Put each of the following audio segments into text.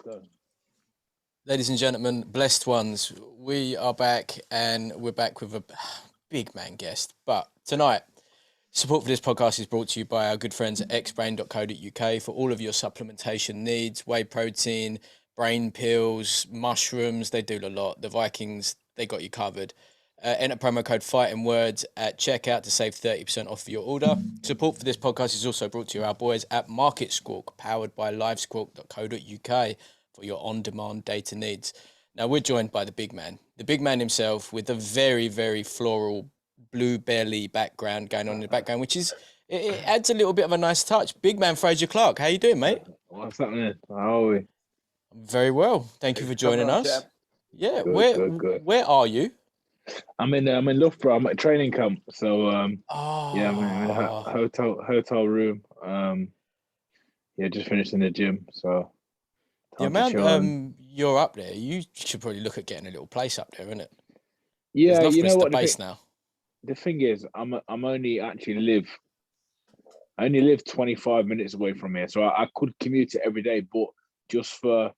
go. Ladies and gentlemen, blessed ones, we are back, and we're back with a big man guest. But tonight, support for this podcast is brought to you by our good friends at xbrain.co.uk for all of your supplementation needs, whey protein, brain pills, mushrooms. They do a lot. The Vikings, they got you covered. Enter promo code FIGHTINGWORDS at checkout to save 30% off your order. Support for this podcast is also brought to you our boys at Market Squawk, powered by livesquawk.co.uk for your on-demand data needs. Now, we're joined by the big man himself, with a very, very floral blue belly background going on in the background, which is, it adds a little bit of a nice touch. Big man Frazer Clarke, how you doing, mate? What's happening? How are we? I'm very well. Thank you for joining us. Champ. Yeah, Good. Where are you? I'm in Loughborough. I'm at training camp. So yeah, I'm in a hotel room. Yeah, just finished in the gym. So the amount you're up there, you should probably look at getting a little place up there, isn't it? Yeah, you know what? The base now. The thing is, I only live 25 minutes away from here, so I could commute it every day, but just for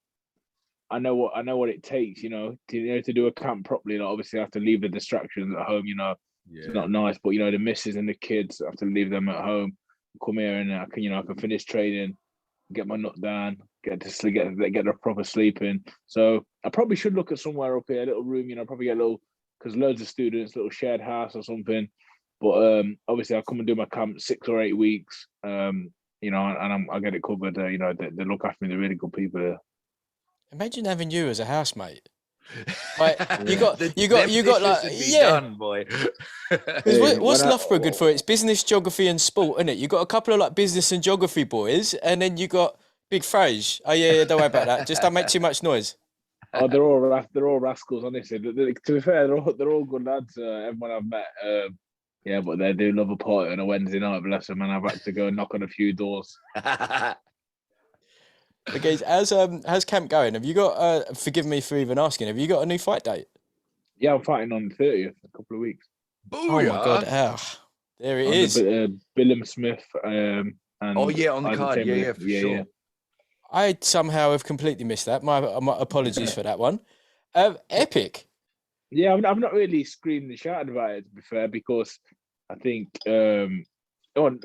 I know what it takes, to do a camp properly. Like, obviously, I have to leave the distractions at home. Yeah. It's not nice, but the missus and the kids, I have to leave them at home. Come here and I can finish training, get my nut down, get to sleep, get a proper sleep in. So I probably should look at somewhere up here, a little room. Probably get a little, because loads of students, little shared house or something. But obviously, I'll come and do my camp 6 or 8 weeks. And I get it covered. They look after me. They're really good people there. Imagine having you as a housemate. Like you got like done, boy. What's Loughborough good for? It's business, geography, and sport, isn't it? You got a couple of like business and geography boys, and then you got Big Frazer. Oh yeah, don't worry about that. Just don't make too much noise. Oh, they're all rascals, honestly. To be fair, they're all good lads. Everyone I've met, yeah, but they do love a party on a Wednesday night. Bless them, and I've had to go knock on a few doors. Okay, how's camp going? Have you got? Forgive me for even asking. Have you got a new fight date? Yeah, I'm fighting on the 30th, a couple of weeks. Booyah. Oh my god! There it is. Billam Smith. And on the card. Yeah, for sure. Yeah. I somehow have completely missed that. My apologies for that one. Epic. Yeah, I've not really screamed and shouted about it, to be fair, because I think one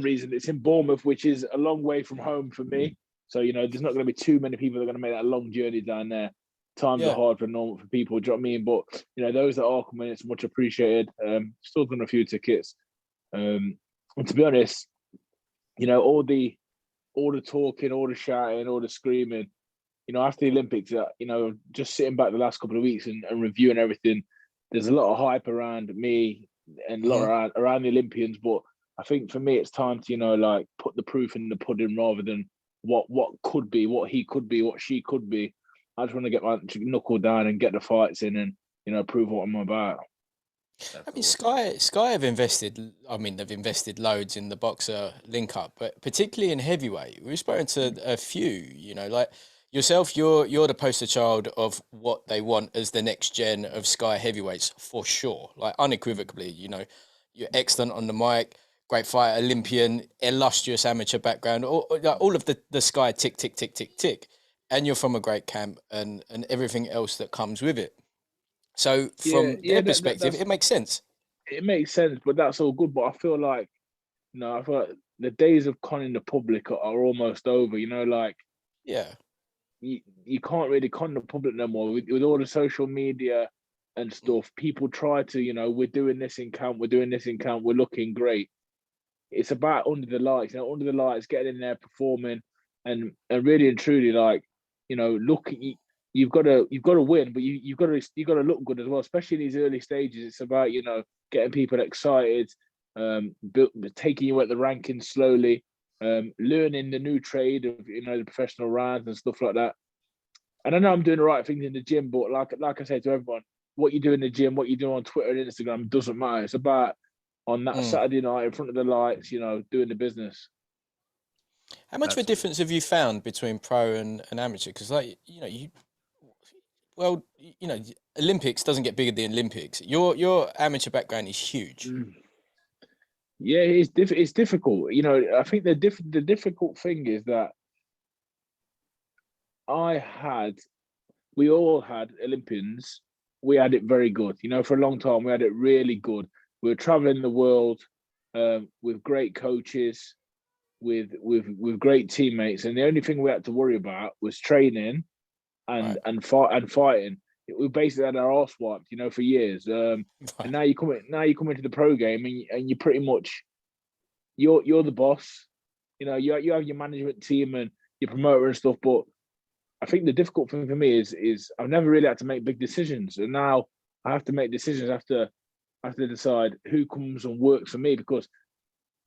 reason it's in Bournemouth, which is a long way from home for me. So there's not going to be too many people that are going to make that long journey down there. Times are hard for people. Do you know what I mean? But those that are coming, it's much appreciated. Still done a few tickets. And to be honest, all the talking, all the shouting, all the screaming, after the Olympics, just sitting back the last couple of weeks and reviewing everything, there's a lot of hype around me and a lot around the Olympians. But I think for me, it's time to, put the proof in the pudding rather than what could be, what he could be, what she could be. I just want to get my knuckle down and get the fights in and, prove what I'm about. I mean, Sky have invested. I mean, they've invested loads in the boxer link up, but particularly in heavyweight, we've spoken to a few. Like yourself, you're the poster child of what they want as the next gen of Sky heavyweights for sure. Like unequivocally, you're excellent on the mic, great fighter, Olympian, illustrious amateur background, all of the Sky tick, and you're from a great camp and everything else that comes with it. So from their perspective, it makes sense. It makes sense, but that's all good. But I feel like, I feel like the days of conning the public are almost over. You can't really con the public no more with all the social media and stuff. People try to, we're doing this in camp, we're looking great. It's about under the lights, getting in there, performing, and really and truly, you've got to win, but you've got to look good as well, especially in these early stages. It's about getting people excited, taking you at the rankings slowly, learning the new trade of the professional rounds and stuff like that. And I know I'm doing the right things in the gym, but like I say to everyone, what you do in the gym, what you do on Twitter and Instagram doesn't matter. It's about on that Saturday night in front of the lights, doing the business. How much of a difference have you found between pro and amateur? Because Olympics doesn't get bigger than Olympics. Your amateur background is huge. Yeah, it's difficult. I think the difficult thing is that we all had Olympians. We had it very good. You know, for a long time, we had it really good. We were traveling the world with great coaches, with great teammates, and the only thing we had to worry about was training and fighting. We basically had our arse wiped, you know, for years. And now you come into the pro game, and you pretty much you're the boss. You know, you have your management team and your promoter and stuff. But I think the difficult thing for me is I've never really had to make big decisions, and now I have to make decisions after decide who comes and works for me. Because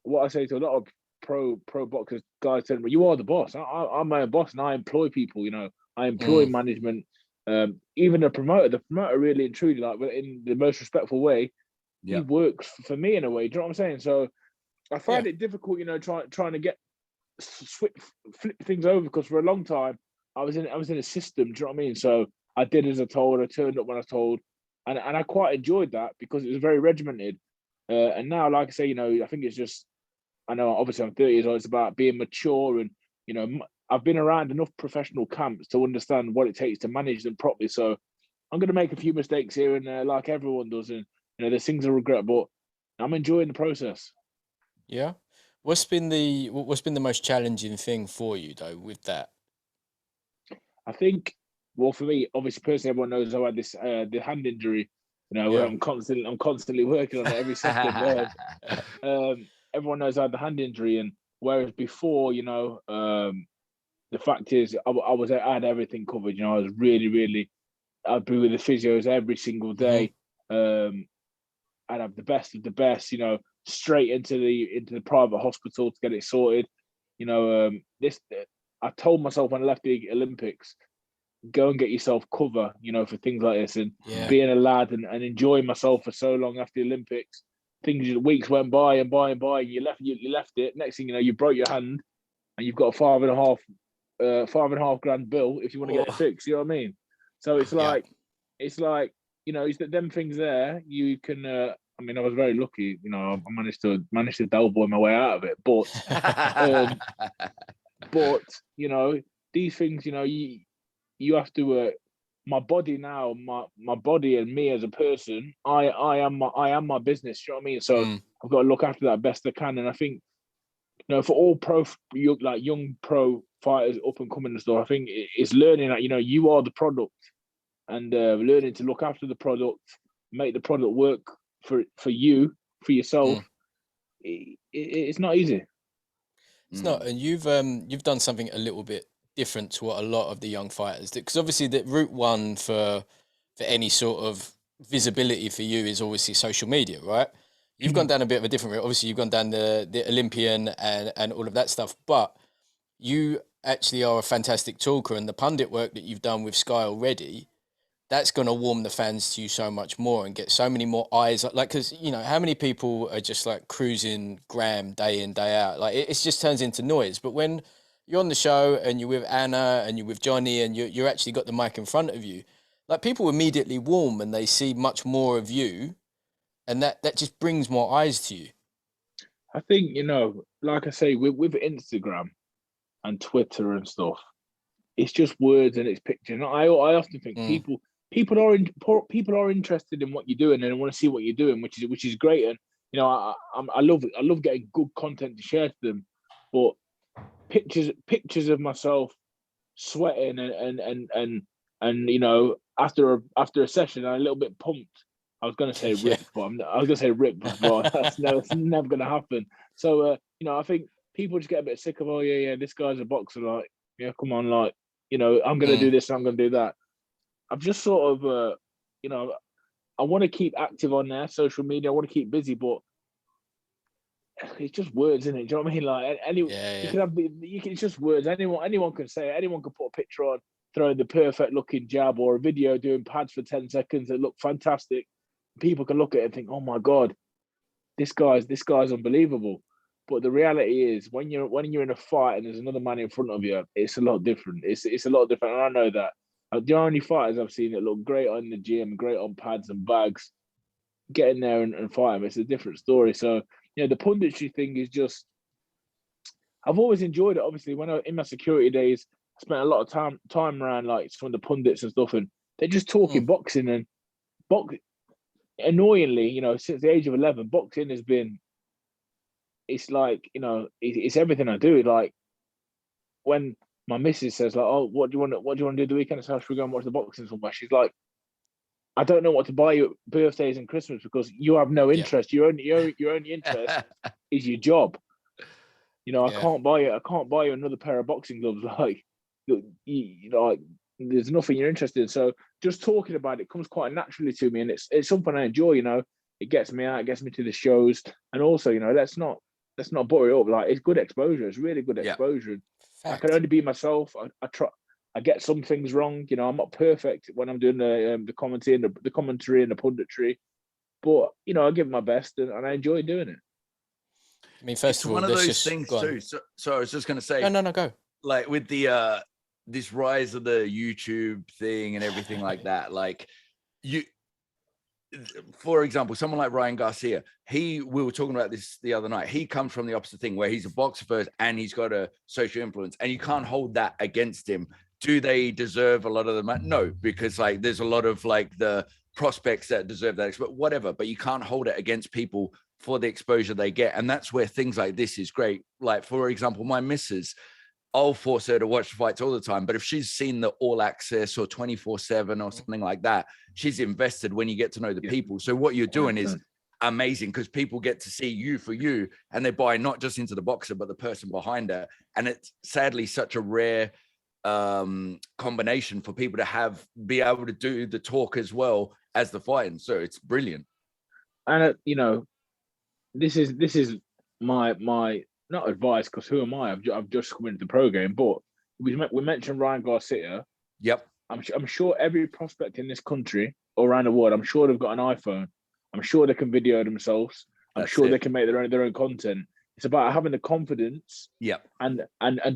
what I say to a lot of pro boxers, guys tell me, you are the boss. I'm my own boss, and I employ people. You know, I employ management. Even the promoter really and truly, like in the most respectful way, he works for me in a way. Do you know what I'm saying? So I find it difficult, you know, trying to get flip things over, because for a long time I was in a system. Do you know what I mean? So I did as I told, I turned up when I was told, and I quite enjoyed that because it was very regimented. And now, like I say, you know, I think it's just, I know obviously I'm 30 years old. It's about being mature, and you know, I've been around enough professional camps to understand what it takes to manage them properly. So I'm going to make a few mistakes here and there, like everyone does, and you know, there's things I regret, but I'm enjoying the process. Yeah. What's been the most challenging thing for you though with that? I think, well, for me, obviously, personally, everyone knows I had this the hand injury. You know, I'm constantly working on it every second. Everyone knows I had the hand injury, and whereas before, you know, the fact is, I had everything covered. You know, I was really, I'd be with the physios every single day. I'd have the best of the best. You know, straight into the private hospital to get it sorted. You know, I told myself when I left the Olympics, go and get yourself cover, you know, for things like this. And being a lad and enjoying myself for so long after the Olympics, weeks went by and you left it. Next thing you know, you broke your hand and you've got a $5.5 grand bill if you want to get it fixed. You know what I mean? So it's like, you know, it's that them things there you can. I mean, I was very lucky. You know, I managed to Delboy my way out of it, but you know, these things, you know, you have to. My body now, my body and me as a person, I am my business. You know what I mean? So I've got to look after that best I can. And I think, you know, for all young pro fighters up and coming and stuff, I think it's learning that, you know, you are the product, and learning to look after the product, make the product work for you, for yourself. It's not easy. It's not, and you've done something a little bit different to what a lot of the young fighters do, because obviously the route one for any sort of visibility for you is obviously social media, right? You've gone down a bit of a different route. Obviously, you've gone down the Olympian and all of that stuff, but you actually are a fantastic talker, and the pundit work that you've done with Sky already, that's going to warm the fans to you so much more and get so many more eyes. Like, because, you know, how many people are just like cruising Graham day in, day out? Like, it just turns into noise. But when you're on the show and you're with Anna and you're with Johnny and you're actually got the mic in front of you, like, people immediately warm and they see much more of you, and that just brings more eyes to you. I think, you know, like I say, with Instagram and Twitter and stuff, it's just words and it's pictures. And I often think people are interested in what you're doing and want to see what you're doing, which is great. And you know, I love getting good content to share to them. But pictures of myself sweating and you know, after a session, I'm a little bit pumped. I was going to say ripped, but I was going to say ripped, but that's never going to happen. So you know, I think people just get a bit sick of, oh yeah, this guy's a boxer, like, yeah, come on, like, you know, I'm going to do this, I'm going to do that. I've just sort of, you know, I want to keep active on there, social media. I want to keep busy, but it's just words, isn't it? Do you know what I mean? Like, you can have, it's just words. Anyone can say it. Anyone can put a picture on, throwing the perfect looking jab, or a video doing pads for 10 seconds that look fantastic. People can look at it and think, oh my God, this guy's unbelievable. But the reality is, when you're in a fight and there's another man in front of you, it's a lot different. It's a lot different, and I know that. The only fighters I've seen that look great on the gym, great on pads and bags, getting there and fighting, it's a different story. So, you know, the punditry thing is just, I've always enjoyed it. Obviously, when in my security days, I spent a lot of time around like some of the pundits and stuff, and they're just talking boxing and annoyingly, you know, since the age of 11, boxing has been. It's like, you know, it's everything I do. Like when my missus says like, "Oh, what do you want to do the weekend?" I say, "Should we go and watch the boxing somewhere?" She's like, "I don't know what to buy you at birthdays and Christmas because you have no interest. Your only interest is your job. You know, I can't buy you another pair of boxing gloves. Like, you know, like there's nothing you're interested in." So just talking about it comes quite naturally to me, and it's something I enjoy. You know, it gets me out, it gets me to the shows, and also, you know, let's not butter it up. Like, it's good exposure. It's really good exposure. I can only be myself. I try. I get some things wrong. You know, I'm not perfect when I'm doing the commentary and the commentary and the punditry, but you know, I give it my best, and I enjoy doing it. I mean, first it's of all, one of those things too. So I was just going to say, no, go. Like with the this rise of the YouTube thing and everything like that, like for example, someone like Ryan Garcia, we were talking about this the other night. He comes from the opposite thing where he's a boxer first and he's got a social influence, and you can't hold that against him. Do they deserve a lot of the money? No, because like there's a lot of like the prospects that deserve that, but whatever. But you can't hold it against people for the exposure they get, and that's where things like this is great. Like for example, my missus, I'll force her to watch the fights all the time, but if she's seen the All Access or 24/7 or something like that, she's invested when you get to know the people. So what you're doing is amazing because people get to see you for you, and they buy not just into the boxer but the person behind it. And it's sadly such a rare combination for people to be able to do the talk as well as the fighting. So it's brilliant. And you know, this is my not advice, because who am I? I've just come into the pro game, but we mentioned Ryan Garcia. Yep. I'm sure every prospect in this country or around the world, I'm sure they've got an iPhone. I'm sure they can video themselves. I'm sure they can make their own content. It's about having the confidence, and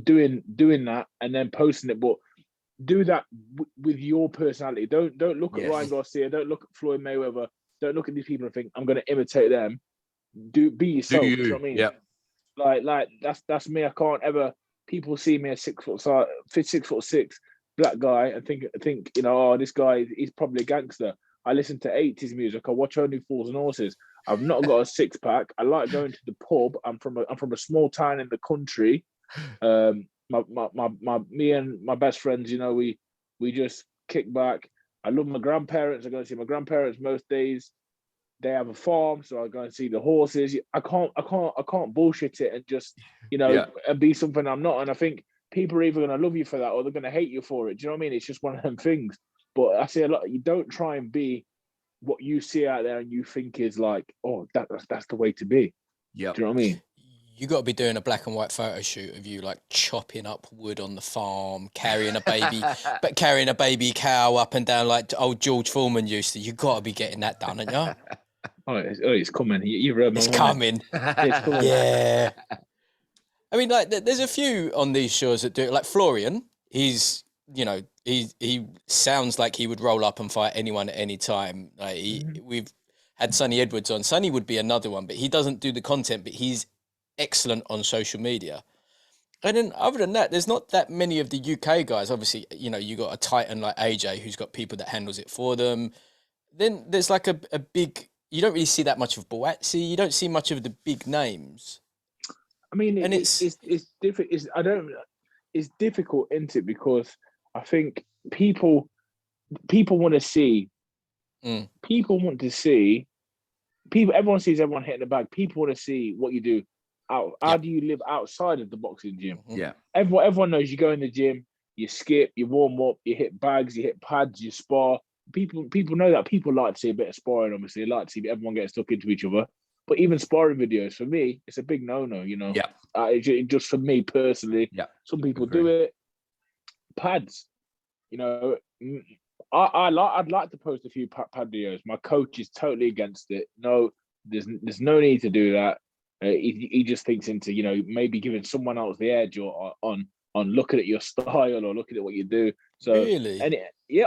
doing that and then posting it. But do that with your personality. Don't look at Ryan Garcia. Don't look at Floyd Mayweather. Don't look at these people and think I'm going to imitate them. Be yourself. Do you know what I mean? Yeah. Like that's me. I can't ever. People see me as 6'6" black guy and think you know, oh, this guy, he's probably a gangster. I listen to 80s music. I watch Only Fools and Horses. I've not got a six pack. I like going to the pub. I'm from a small town in the country. Me and my best friends, you know, we just kick back. I love my grandparents. I go and see my grandparents most days. They have a farm, so I go and see the horses. I can't bullshit it and just, you know, and be something I'm not. And I think people are either going to love you for that or they're going to hate you for it. Do you know what I mean? It's just one of them things. But I see a lot. You don't try and be what you see out there and you think is like, oh, that's the way to be. Yeah. Do you know what I mean? You got to be doing a black and white photo shoot of you like chopping up wood on the farm, carrying a baby cow up and down like old George Foreman used to. You got to be getting that done, haven't you? It's coming. You've read my It's coming. It's coming. Yeah. I mean, like, there's a few on these shows that do it. Like Florian, he's, you know, he sounds like he would roll up and fight anyone at any time. Like we've had Sonny Edwards on. Sonny would be another one, but he doesn't do the content, but he's excellent on social media. And then other than that, there's not that many of the UK guys. Obviously, you know, you got a titan like AJ who's got people that handles it for them. Then there's like a big, you don't really see that much of Boatsi. You don't see much of the big names. I mean, it's difficult. It's difficult, isn't it? Because I think people want to see. People want to see. Everyone sees everyone hitting the bag. People want to see what you do. How do you live outside of the boxing gym? Yeah. Everyone knows you go in the gym, you skip, you warm up, you hit bags, you hit pads, you spar. People know that. People like to see a bit of sparring, obviously. They like to see everyone get stuck into each other. But even sparring videos, for me, it's a big no-no, you know? Yeah. Just for me personally. Yeah. Some people do it. Pads, you know, I'd like to post a few pad videos. My coach is totally against it. No, there's no need to do that. He just thinks into, you know, maybe giving someone else the edge or on looking at your style or looking at what you do. So really, and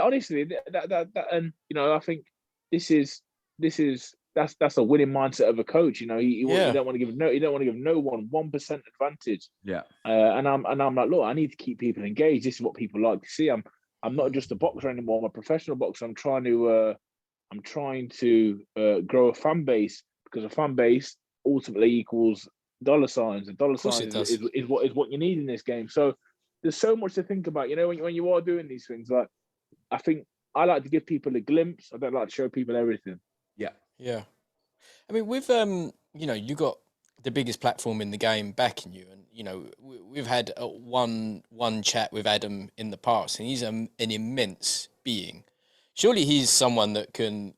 honestly, that and you know, I think this is that's a winning mindset of a coach. You know, he Yeah. don't want to give no one 1% advantage. Yeah. And I'm like, look, I need to keep people engaged. This is what people like to see. I'm not just a boxer anymore. I'm a professional boxer. I'm trying to grow a fan base, because a fan base ultimately equals dollar signs, and dollar signs is what you need in this game. So there's so much to think about. You know, when you are doing these things, like, I think I like to give people a glimpse. I don't like to show people everything. Yeah. Yeah. I mean, with you know, you got the biggest platform in the game backing you, and you know, we've had one chat with Adam in the past, and he's an immense being. Surely he's someone that can.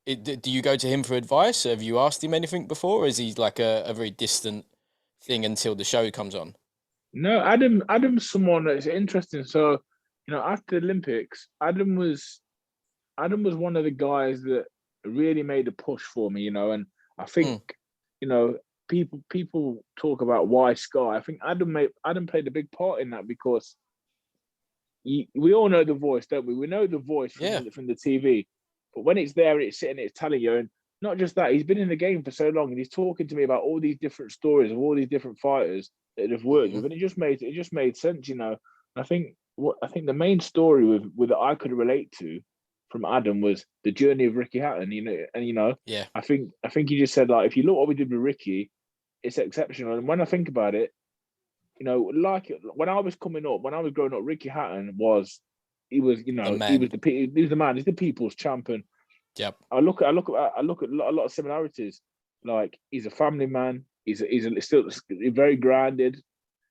Do you go to him for advice? Have you asked him anything before, or is he like a very distant thing until the show comes on? No, Adam's someone that's interesting. So, you know, after the Olympics, Adam was one of the guys that really made a push for me, you know, and I think, you know, people talk about why Sky. I think Adam played a big part in that, because we all know the voice, don't we? We know the voice from the TV, but when it's there, it's sitting, it's telling you, and not just that, he's been in the game for so long, and he's talking to me about all these different stories of all these different fighters that have worked with, and it just made sense, you know. I think the main story with that I could relate to from Adam was the journey of Ricky Hatton, you know, and you know, I think he just said, like, if you look what we did with Ricky, it's exceptional. And when I think about it, you know, like when I was growing up, Ricky Hatton he was the man. He's the people's champion. Yep. I look at a lot of similarities. Like, he's a family man. He's still very grounded.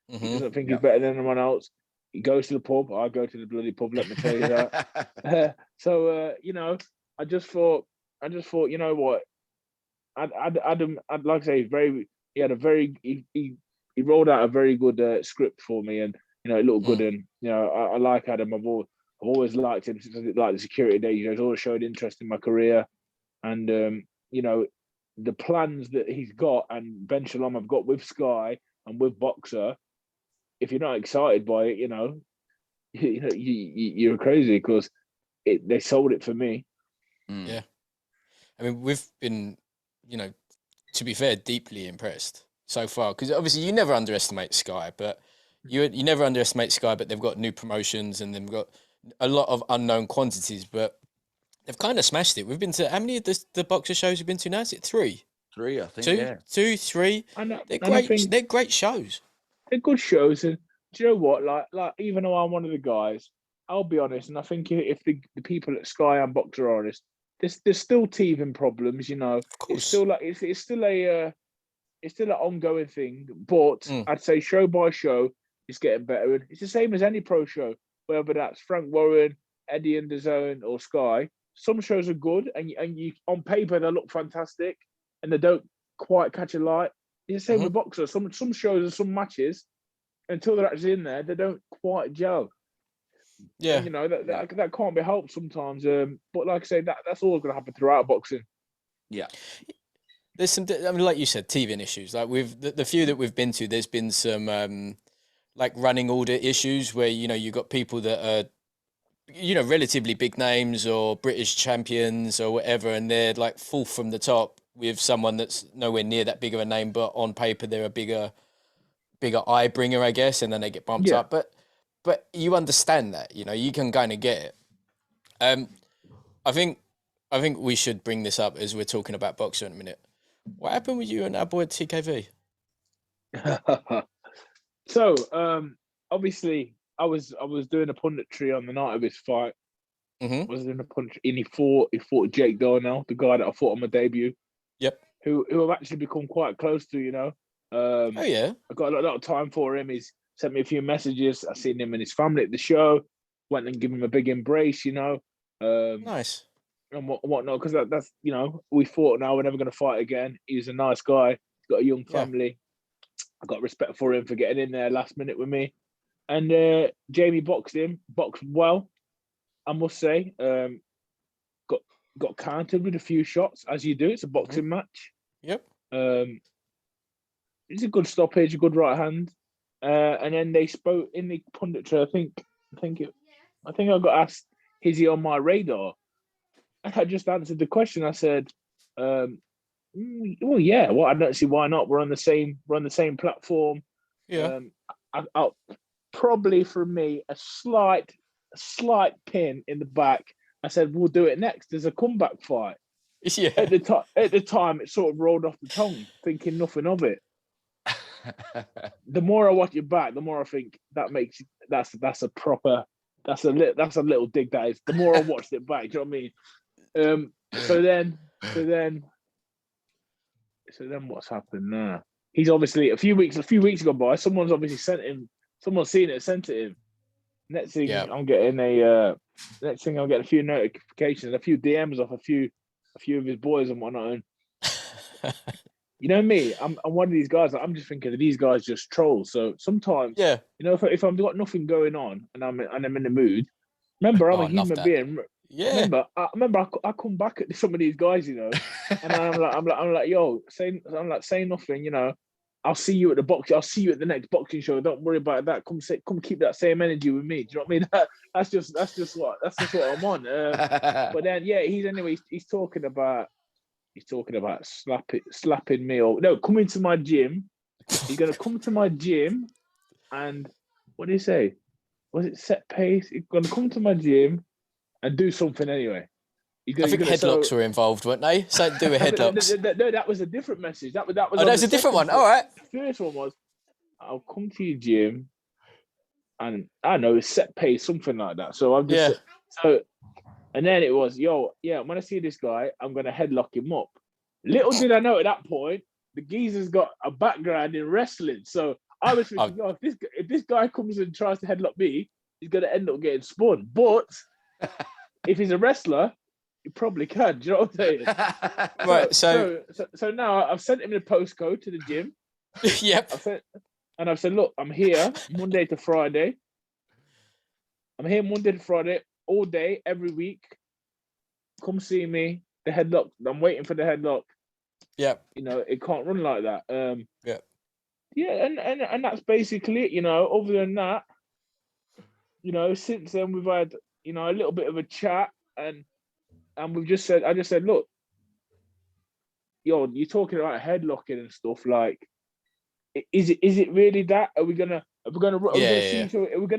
He doesn't think he's better than anyone else. He goes to the pub. I go to the bloody pub. Let me tell you that. So you know, I just thought, you know what, Adam, I'd like to say, he rolled out a very good script for me, and you know, it looked good. And you know, I like Adam. I've always liked him since like the security days. You know, he's always showed interest in my career, and you know, the plans that he's got and Ben Shalom have got with Sky and with Boxer. If you're not excited by it, you know, you're crazy, because they sold it for me. Yeah, I mean, we've been, you know, to be fair, deeply impressed so far, because obviously you never underestimate Sky, but you never underestimate Sky. But they've got new promotions and they've got a lot of unknown quantities, but they've kind of smashed it. We've been to, how many of the Boxer shows we've been to now? Is it 3? 3, I think. Two, 3. They're great. They're great shows. They're good shows, and do you know what? Like even though I'm one of the guys, I'll be honest, and I think if the people at Sky and Boxer are honest, there's still teething problems. You know, it's still like it's still an ongoing thing. But I'd say show by show, it's getting better, and it's the same as any pro show, whether that's Frank Warren, Eddie and DAZN, or Sky. Some shows are good, and you on paper they look fantastic, and they don't quite catch a light. It's the same with Boxer. Some shows and some matches, until they're actually in there, they don't quite gel. Yeah, and, you know, that can't be helped sometimes. But like I say, that's all going to happen throughout boxing. Yeah, there's some. I mean, like you said, teething issues. Like with the few that we've been to, there's been some like running order issues where, you know, you got people that are, you know, relatively big names or British champions or whatever, and they're like fourth from the top with someone that's nowhere near that big of a name, but on paper they're a bigger eye bringer, I guess, and then they get bumped up. But you understand that, you know, you can kind of get it. I think we should bring this up as we're talking about Boxer in a minute. What happened with you and our boy TKV? So obviously I was doing a punditry on the night of his fight. I was doing a punditry, and he fought Jake Darnell, the guy that I fought on my debut. Yep. Who I've actually become quite close to, you know. Oh yeah. I got a lot of time for him. He's sent me a few messages. I seen him and his family at the show. Went and give him a big embrace, you know. Nice. And whatnot, because that's, you know, we fought, now we're never going to fight again. He's a nice guy. He's got a young family. I got respect for him for getting in there last minute with me. And Jamie boxed well, I must say. Got countered with a few shots, as you do. It's a boxing match. Yep. It's a good stoppage, a good right hand. And then they spoke in the punditry. I think I got asked, is he on my radar? And I just answered the question. I said, Well, yeah. Well, I don't see why not. We're on the same platform. Yeah. I'll probably for me a slight pin in the back. I said we'll do it next. There's a comeback fight. Yeah. At the time, it sort of rolled off the tongue, thinking nothing of it. The more I watch it back, the more I think that's a little dig that is. The more I watched it back, do you know what I mean? So then what's happened now? He's obviously a few weeks ago by. Someone's obviously sent it to him. Next thing I'm getting a few notifications, a few DMs off a few of his boys and whatnot. And you know me, I'm one of these guys. I'm just thinking of these guys just trolls. So sometimes, you know, if I've got nothing going on and I'm in the mood, remember I'm a human being. Yeah. Remember I come back at some of these guys, you know, and I'm like, yo, say nothing, you know. I'll see you at the next boxing show. Don't worry about that. Come keep that same energy with me. Do you know what I mean? That's just what I'm on. But then he's talking about slapping me or no, coming to my gym. He's gonna come to my gym and what did he say? Was it set pace? He's gonna come to my gym and do something anyway. I think headlocks were involved, weren't they? Something to do with headlocks. No, that was a different message. That was. Oh, that was a different one. All right. The first one was, "I'll come to your gym, and I know it's set pace, something like that." So I'm just and then it was, "Yo, yeah, when I see this guy, I'm gonna headlock him up." Little did I know at that point, the geezer's got a background in wrestling, so I was thinking, "Yo, if this guy comes and tries to headlock me, he's gonna end up getting spun." But if he's a wrestler, you probably can. Do you know what I'm saying? Right. So now I've sent him the postcode to the gym. Yep. I've said, look, I'm here Monday to Friday. I'm here Monday to Friday all day, every week. Come see me. The headlock. I'm waiting for the headlock. Yep. You know, it can't run like that. Yeah, and that's basically it. You know, other than that, you know, since then we've had, you know, a little bit of a chat and I just said, look, yo, you're talking about headlocking and stuff. Like, is it really that? Are we gonna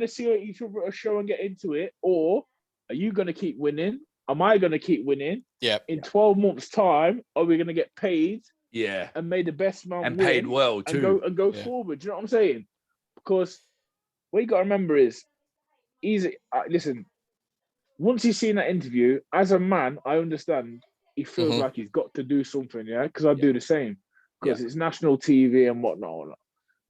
see each other at a show and get into it, or are you gonna keep winning? Am I gonna keep winning? Yeah. In 12 months' time, are we gonna get paid? Yeah. And made the best man and win paid well too. And go forward. Do you know what I'm saying? Because what you got to remember is, listen. Once he's seen that interview, as a man, I understand he feels like he's got to do something, because I do the same. Because it's national TV and whatnot.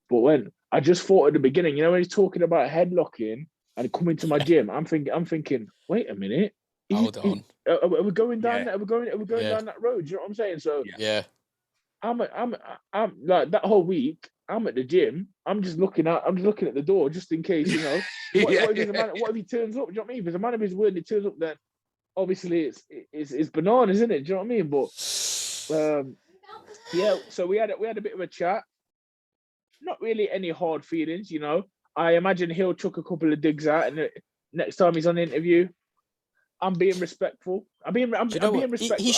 But when I just thought at the beginning, you know, when he's talking about headlocking and coming to my gym, I'm thinking, wait a minute. Hold on. Are we going down that? Are we going down that road? Do you know what I'm saying? So I'm like that whole week. I'm at the gym. I'm just looking at the door just in case, you know. What if he turns up? Do you know what I mean? If it's a man of his word and he turns up, then obviously it's bananas, isn't it? Do you know what I mean? But so we had a bit of a chat. Not really any hard feelings, you know. I imagine he'll chuck a couple of digs out, and next time he's on the interview, I'm being respectful. I'm being respectful. He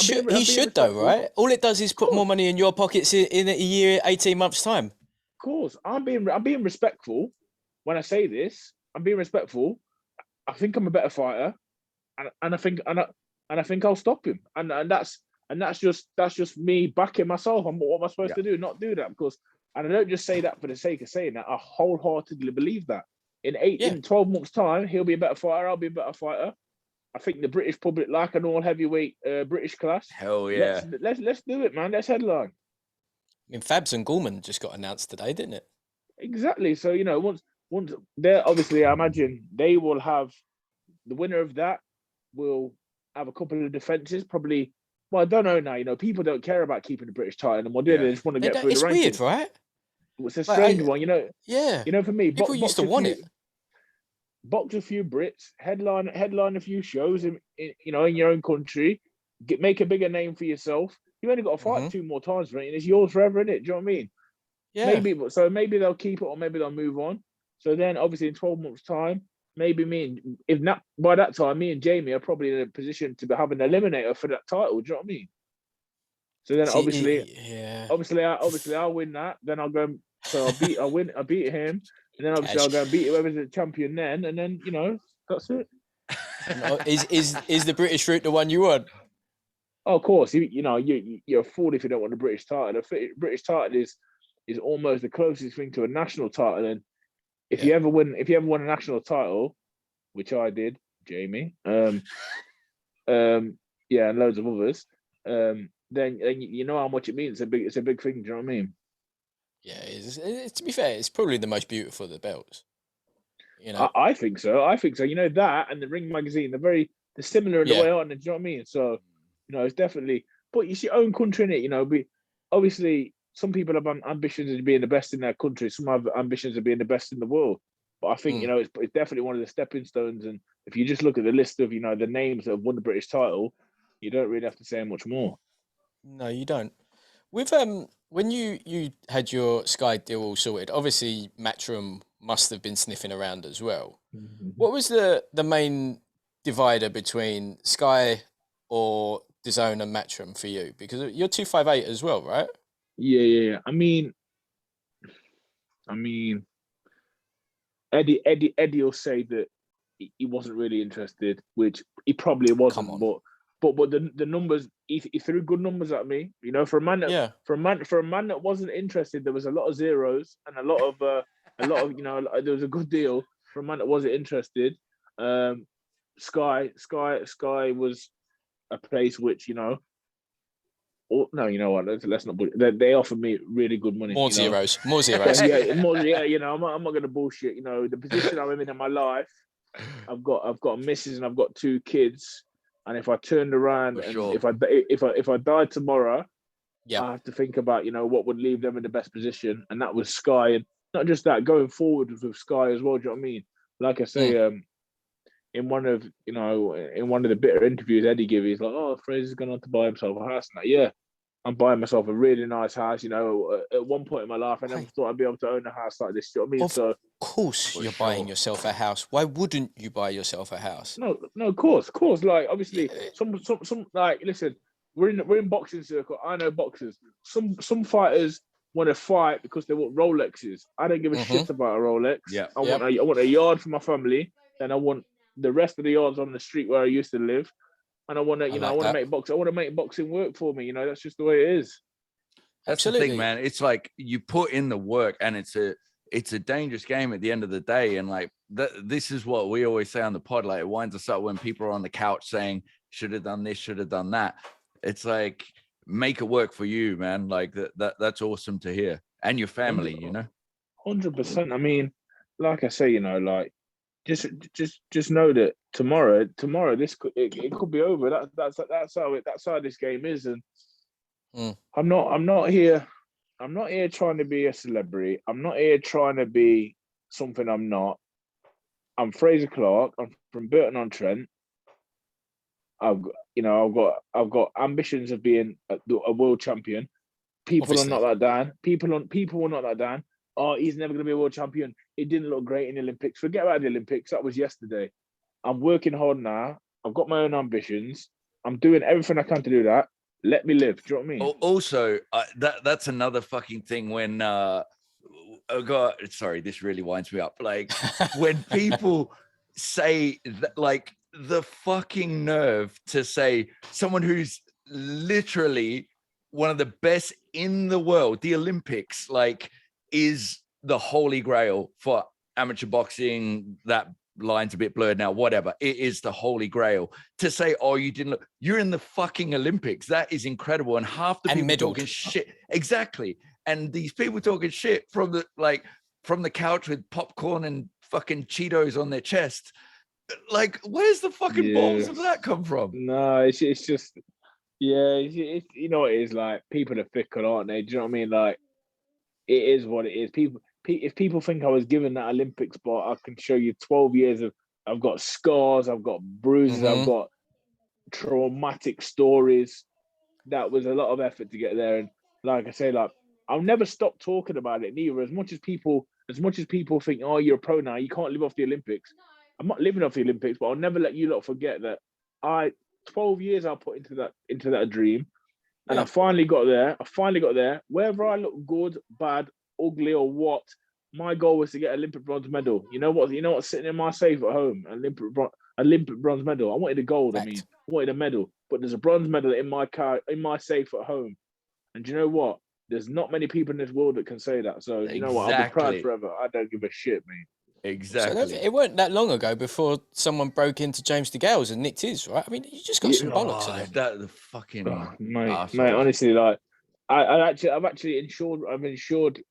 should though, right? All it does is put more money in your pockets in a year, 18 months time. Of course, I'm being respectful when I say this. I'm being respectful. I think I'm a better fighter, and I think I'll stop him. And that's just me backing myself. What am I supposed to do? Not do that, because, and I don't just say that for the sake of saying that. I wholeheartedly believe that. In 12 months' time, he'll be a better fighter. I'll be a better fighter. I think the British public like an all heavyweight British class. Hell yeah! Let's do it, man. Let's headline. I mean, Fabs and Gorman just got announced today, didn't it? Exactly. So, you know, once they're obviously, I imagine they will have the winner of that will have a couple of defenses. Probably. Well, I don't know now. You know, people don't care about keeping the British title anymore. They just want to get through the rankings. It's weird, right? It's a strange one, you know. Yeah. You know, for me, people used to want it. Box a few Brits, headline a few shows in your own country, make a bigger name for yourself. You only got to fight 2 more times, right? And it's yours forever, isn't it? Do you know what I mean? Yeah. Maybe they'll keep it, or maybe they'll move on. So then, obviously, in 12 months' time, maybe if not by that time, me and Jamie are probably in a position to have an eliminator for that title. Do you know what I mean? So then yeah, obviously I'll win that. Then I'll go. So I beat him, and then obviously I'll go and beat whoever's the champion then, and then that's it. No, is the British route the one you want? Oh, of course, you're a fool if you don't want the British title. The British title is almost the closest thing to a national title. And if you ever win a national title, which I did, Jamie, and loads of others, then you know how much it means. It's a big thing. Do you know what I mean? Yeah, to be fair, it's probably the most beautiful of the belts. I think so. You know that and the Ring magazine, they're similar in the way, aren't they? Do you know what I mean? So, it's definitely. But it's your own country, innit? Obviously, some people have ambitions of being the best in their country. Some have ambitions of being the best in the world. But I think it's definitely one of the stepping stones. And if you just look at the list of the names that have won the British title, you don't really have to say much more. No, you don't. With when you had your Sky deal all sorted, obviously Matchroom must have been sniffing around as well. Mm-hmm. What was the main divider between Sky or DAZN and Matchroom for you? Because you're 258 as well, right? Yeah. I mean, Eddie will say that he wasn't really interested, which he probably wasn't. But the numbers, he threw good numbers at me. For a man that wasn't interested, there was a lot of zeros and a lot of there was a good deal for a man that wasn't interested. Sky was a place which no, you know what? Let's not. They offered me really good money. More zeros. More zeros. I'm not going to bullshit. The position I'm in my life, I've got a missus and I've got 2 kids. And if I turned around if I died tomorrow, I have to think about what would leave them in the best position, and that was Sky. And not just that, going forward with Sky as well. Do you know what I mean? Like I say, in one of the bitter interviews Eddie gave, he's like, "Oh, Frazer's going on to buy himself a house now." Yeah, I'm buying myself a really nice house. At one point in my life, I never thought I'd be able to own a house like this. Do you know what I mean? Of course, you're buying yourself a house. Why wouldn't you buy yourself a house? No, of course. Like, obviously, some like, listen, we're in boxing circle. I know boxers. Some fighters want to fight because they want Rolexes. I don't give a shit about a Rolex. Yeah, I want a yard for my family, and I want the rest of the yards on the street where I used to live. And I want to, I want to make boxing work for me. That's just the way it is. That's Absolutely. The thing, man. It's like you put in the work, and it's a dangerous game at the end of the day. And like this is what we always say on the pod. Like, it winds us up when people are on the couch saying, "Should have done this, should have done that." It's like, make it work for you, man. Like that's awesome to hear, and your family. 100%. I mean, like I say, like. Just know that tomorrow this it could be over. That's how this game is. And I'm not here trying to be a celebrity. I'm not here trying to be something I'm not. I'm Frazer Clarke. I'm from Burton-on-Trent. I've got ambitions of being a world champion. People are not that down. People are not that down. Oh, he's never going to be a world champion. It didn't look great in the Olympics. Forget about the Olympics. That was yesterday. I'm working hard now. I've got my own ambitions. I'm doing everything I can to do that. Let me live. Do you know what I mean? Also, that's another fucking thing when, oh God, sorry, this really winds me up. Like, when people say that, like, the fucking nerve to say someone who's literally one of the best in the world, the Olympics, like, is the holy grail for amateur boxing. That line's a bit blurred now, whatever. It is the holy grail. To say, oh, you didn't look, you're in the fucking Olympics. That is incredible. And half the people talking shit. Exactly. And these people talking shit from the couch with popcorn and fucking Cheetos on their chest. Like, where's the fucking balls of that come from? No, it's just, it's you know what it is, like, people are fickle, aren't they? Do you know what I mean? Like, it is what it is. If people think I was given that Olympic spot, I can show you 12 years of. I've got scars, I've got bruises, I've got traumatic stories. That was a lot of effort to get there, and like I say, like, I'll never stop talking about it neither. As much as people think, oh, you're a pro now, you can't live off the Olympics. I'm not living off the Olympics, but I'll never let you lot forget that 12 years I put into that dream. And I finally got there. Whether I look good, bad, ugly, or what, my goal was to get an Olympic bronze medal. You know what's sitting in my safe at home? Olympic bronze medal. I wanted a gold. Fact. I mean, I wanted a medal, but there's a bronze medal in my car, in my safe at home. And do you know what? There's not many people in this world that can say that. So you know what? I'll be proud forever. I don't give a shit, man. Exactly. So it weren't that long ago before someone broke into James DeGale's and nicked his, right? I mean, you just got some bollocks of them. That the fucking mate, honestly, like I've actually insured. I've insured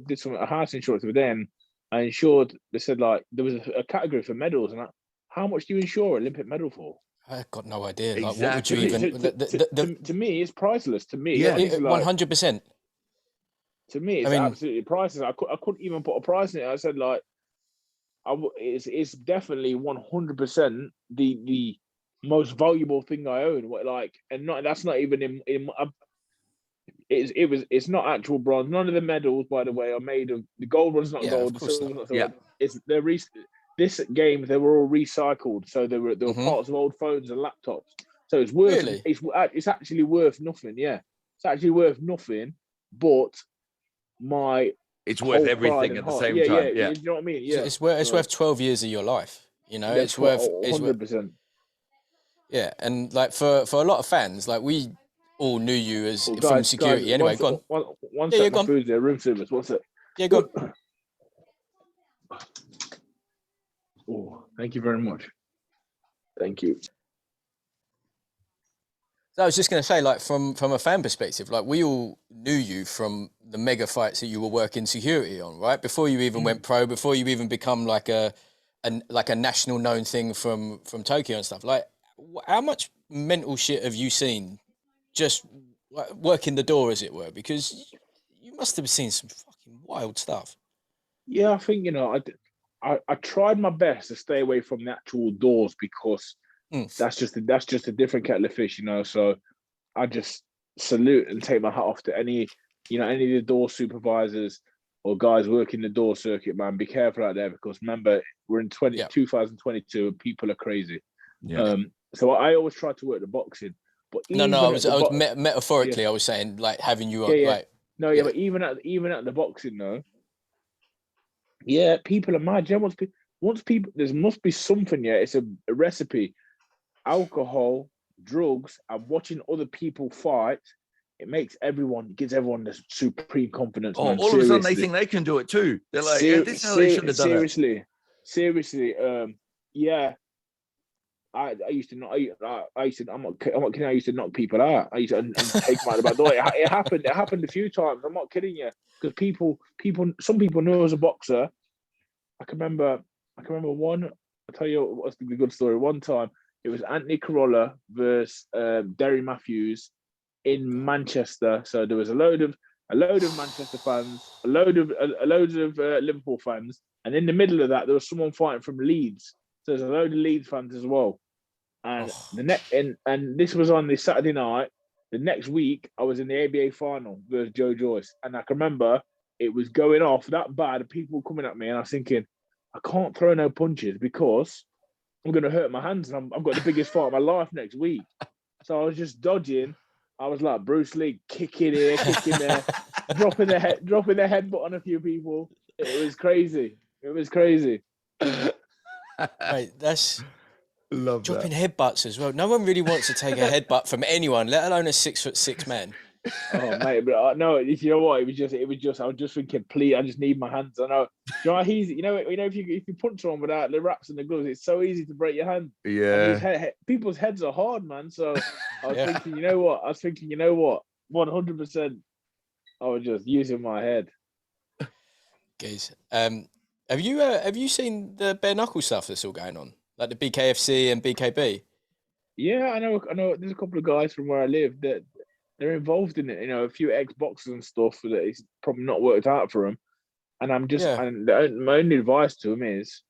did some a house insurance with them. I insured. They said like there was a category for medals, and how much do you insure an Olympic medal for? I've got no idea. Exactly. Like, what would you even? To me, it's priceless. To me, 100%. To me, it's absolutely priceless. I couldn't even put a price in it. I said like, it's definitely 100% the most valuable thing I own. Like, and that's not even in. It's not actual bronze. None of the medals, by the way, are made of the gold one's not gold. The silver not silver. It's this game. They were all recycled, so they were parts of old phones and laptops. So it's worth. Really? It's actually worth nothing. Yeah, it's actually worth nothing. But it's worth everything at the same time. Yeah, you know what I mean. Yeah, it's worth 12 years of your life. You know, it's worth 100%. Yeah, and like for a lot of fans, like we all knew you as from security. Guys, anyway, go on. One second, my food's there. Room service. What's it? Yeah, go on. Oh, thank you very much. Thank you. So I was just going to say, like from a fan perspective, like we all knew you from the mega fights that you were working security on, right? Before you even went pro, before you even become like a national known thing from Tokyo and stuff. Like, how much mental shit have you seen just working the door, as it were? Because you must have seen some fucking wild stuff. Yeah, I think I tried my best to stay away from the actual doors because that's just a different kettle of fish, So I just salute and take my hat off to any of the door supervisors or guys working the door circuit, man. Be careful out there because remember we're in 2022 and people are crazy. Yeah. So I always try to work the boxing, but I was metaphorically I was saying like having you on like but even at the boxing though, people are mad. Once people there must be something. It's a recipe. Alcohol, drugs, and watching other people fight. It gives everyone this supreme confidence. Oh, all of a sudden they think they can do it too. They're like, this is how they should have done it. Seriously, I used to not. I'm not kidding. I used to knock people out. I used to take them out the back door. It happened a few times. I'm not kidding you. Because some people know as a boxer. I can remember one. I'll tell you what's the good story. One time it was Anthony Corolla versus Derry Matthews in Manchester. So there was a load of Manchester fans, a load of Liverpool fans, and in the middle of that there was someone fighting from Leeds. So there's a load of Leeds fans as well. And and this was on the Saturday night. The next week, I was in the ABA final versus Joe Joyce. And I can remember it was going off that bad. People coming at me. And I was thinking, I can't throw no punches because I'm going to hurt my hands. And I've got the biggest fight of my life next week. So I was just dodging. I was like Bruce Lee, kicking here, kicking there, dropping the headbutt on a few people. It was crazy. Right, that's love dropping headbutts as well. No one really wants to take a headbutt from anyone, let alone a 6'6" man. Oh mate, but no, you know what? It was just. I was just thinking, please, I just need my hands. I know. You know, easy. You know, if you punch someone without the wraps and the gloves, it's so easy to break your hand. Yeah. People's heads are hard, man. So I was thinking, you know what? 100%. I was just using my head. Guys, have you seen the bare knuckle stuff that's all going on, like the BKFC and BKB? Yeah, I know. There's a couple of guys from where I live that they're involved in it. A few ex-boxers and stuff that it's probably not worked out for them. And I'm just, and my only advice to them is,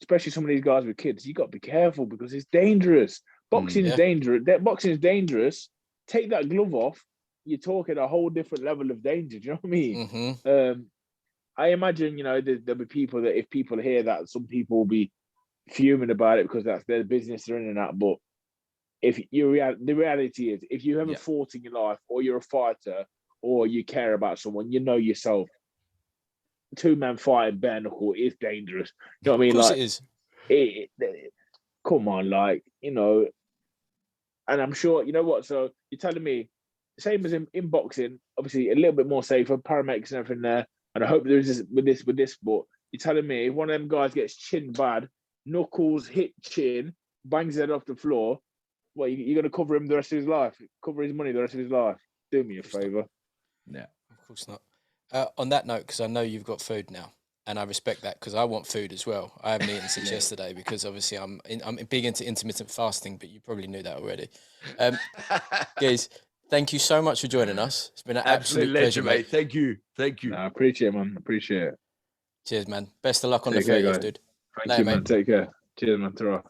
especially some of these guys with kids, you got to be careful because it's dangerous. Boxing is dangerous. Boxing is dangerous. Take that glove off, you're talking a whole different level of danger. Do you know what I mean? Mm-hmm. I imagine, there'll be people that if people hear that, some people will be fuming about it because that's their business they're in and that. But if the reality is, if you haven't fought in your life, or you're a fighter, or you care about someone, you know yourself. 2-man fighting bare knuckle is dangerous. You know what I mean? Of course like, it is. Come on, like, you know. And I'm sure, you know what? So you're telling me, same as in boxing, obviously a little bit more safer, paramedics and everything there. And I hope there is this with this sport. You're telling me if one of them guys gets chin bad, knuckles hit chin, bangs his head off the floor, well, you're going to cover him the rest of his life, cover his money the rest of his life. Do me a favor. Yeah, of course not. On that note, because I know you've got food now, and I respect that because I want food as well. I haven't eaten since yesterday because obviously I'm big into intermittent fasting, but you probably knew that already. Guys, thank you so much for joining us. It's been an absolute pleasure, mate. Thank you. No, I appreciate it, man. Appreciate it. Cheers, man. Best of luck on Take the 30th, care, dude. Thank you, man. Mate. Take care. Cheers, man. Ta-ra.